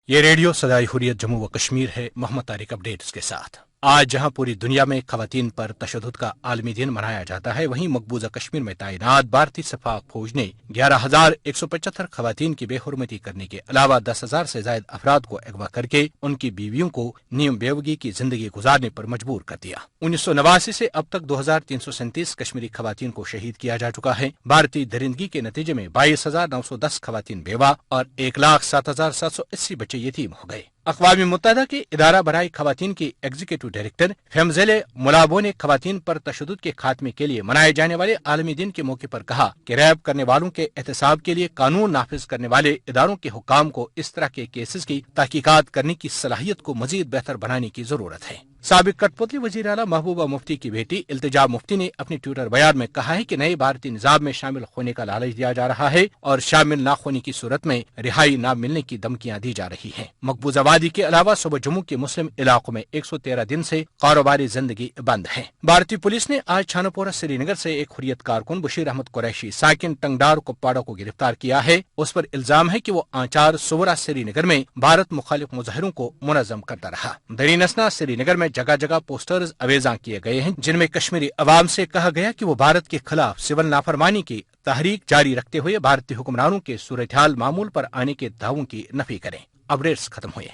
یہ ریڈیو صدائے حریت جموں و کشمیر ہے۔ محمد طارق اپڈیٹس کے ساتھ۔ آج جہاں پوری دنیا میں خواتین پر تشدد کا عالمی دن منایا جاتا ہے، وہیں مقبوضہ کشمیر میں تعینات بھارتی شفاق فوج نے 11,175 خواتین کی بے حرمتی کرنے کے علاوہ 10,000 سے زائد افراد کو اغوا کر کے ان کی بیویوں کو نیم بیوگی کی زندگی گزارنے پر مجبور کر دیا۔ 1989 سے اب تک 2,337 کشمیری خواتین کو شہید کیا جا چکا ہے۔ بھارتی درندگی کے نتیجے میں 22,910 خواتین بیوہ اور 1,07,780 بچے یتیم ہو گئے۔ اقوام متحدہ کے ادارہ برائے خواتین کی ایگزیکٹو ڈائریکٹر فیمزیلے ملابو نے خواتین پر تشدد کے خاتمے کے لیے منائے جانے والے عالمی دن کے موقع پر کہا کہ ریپ کرنے والوں کے احتساب کے لیے قانون نافذ کرنے والے اداروں کے حکام کو اس طرح کے کیسز کی تحقیقات کرنے کی صلاحیت کو مزید بہتر بنانے کی ضرورت ہے۔ سابق کٹ پتلی وزیر اعلیٰ محبوبہ مفتی کی بیٹی التجا مفتی نے اپنی ٹویٹر بیان میں کہا ہے کہ نئے بھارتی نظام میں شامل ہونے کا لالچ دیا جا رہا ہے اور شامل نہ ہونے کی صورت میں رہائی نہ ملنے کی دھمکیاں دی جا رہی ہیں۔ مقبوضہ وادی کے علاوہ صوبہ جموں کے مسلم علاقوں میں 113 دن سے کاروباری زندگی بند ہے۔ بھارتی پولیس نے آج چھانا پورہ سری نگر سے ایک حریت کارکن بشیر احمد قریشی ساکن ٹنگڈار کپواڑہ کو گرفتار کیا ہے۔ اس پر الزام ہے کہ وہ آنچار سورا سری نگر میں بھارت مخالف مظاہروں کو منظم کرتا رہا۔ درین اثنا سری نگر میں جگہ جگہ پوسٹرز اویزاں کیے گئے ہیں، جن میں کشمیری عوام سے کہا گیا کہ وہ بھارت کے خلاف سول نافرمانی کی تحریک جاری رکھتے ہوئے بھارتی حکمرانوں کے صورتحال معمول پر آنے کے دعووں کی نفی کریں۔ اپڈیٹس ختم ہوئے۔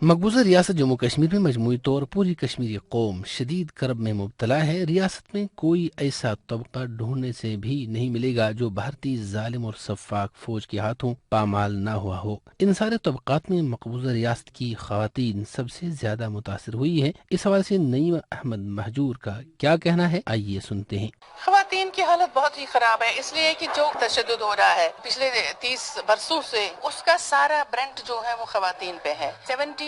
مقبوضہ ریاست جموں کشمیر میں مجموعی طور پوری کشمیری قوم شدید کرب میں مبتلا ہے۔ ریاست میں کوئی ایسا طبقہ ڈھونڈنے سے بھی نہیں ملے گا جو بھارتی ظالم اور شفاق فوج کے ہاتھوں پامال نہ ہوا ہو۔ ان سارے طبقات میں مقبوضہ ریاست کی خواتین سب سے زیادہ متاثر ہوئی ہیں۔ اس حوالے سے نعیم احمد مہجور کا کیا کہنا ہے، آئیے سنتے ہیں۔ خواتین کی حالت بہت ہی خراب ہے، اس لیے کہ جو تشدد ہو رہا ہے پچھلے 30 برسوں سے، اس کا سارا برنٹ جو ہے وہ خواتین پہ ہے۔ 70%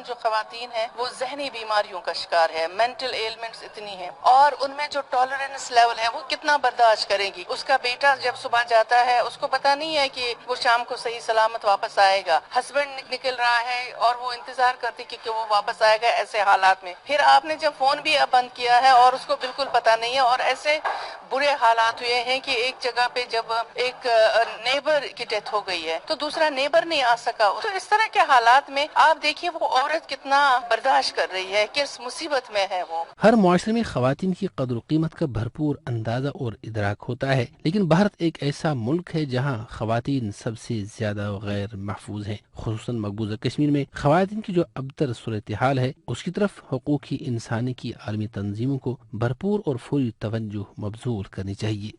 جو خواتین ہیں وہ ذہنی بیماریوں کا شکار ہے، مینٹل ایلمنٹس اتنی ہیں، اور ان میں جو ٹالرنس لیول ہے وہ کتنا برداشت کریں گی۔ اس کا بیٹا جب صبح جاتا ہے اس کو پتا نہیں ہے کہ وہ شام کو صحیح سلامت واپس آئے گا، ہسبینڈ نکل رہا ہے اور وہ انتظار کرتی کہ وہ واپس آئے گا ایسے حالات میں۔ پھر آپ نے جب فون بھی اب بند کیا ہے اور اس کو بالکل پتا نہیں ہے، اور ایسے برے حالات ہوئے ہیں کہ ایک جگہ پہ جب ایک نیبر کی ڈیتھ ہو گئی ہے تو دوسرا نیبر نہیں آ سکا۔ تو اس طرح کے حالات میں آپ دیکھیے وہ عورت کتنا برداشت کر رہی ہے، کس مصیبت میں ہے وہ۔ ہر معاشرے میں خواتین کی قدر و قیمت کا بھرپور اندازہ اور ادراک ہوتا ہے، لیکن بھارت ایک ایسا ملک ہے جہاں خواتین سب سے زیادہ غیر محفوظ ہیں۔ خصوصاً مقبوضہ کشمیر میں خواتین کی جو ابتر صورتحال ہے، اس کی طرف حقوق انسانی کی عالمی تنظیموں کو بھرپور اور فوری توجہ مبذول کرنی چاہیے۔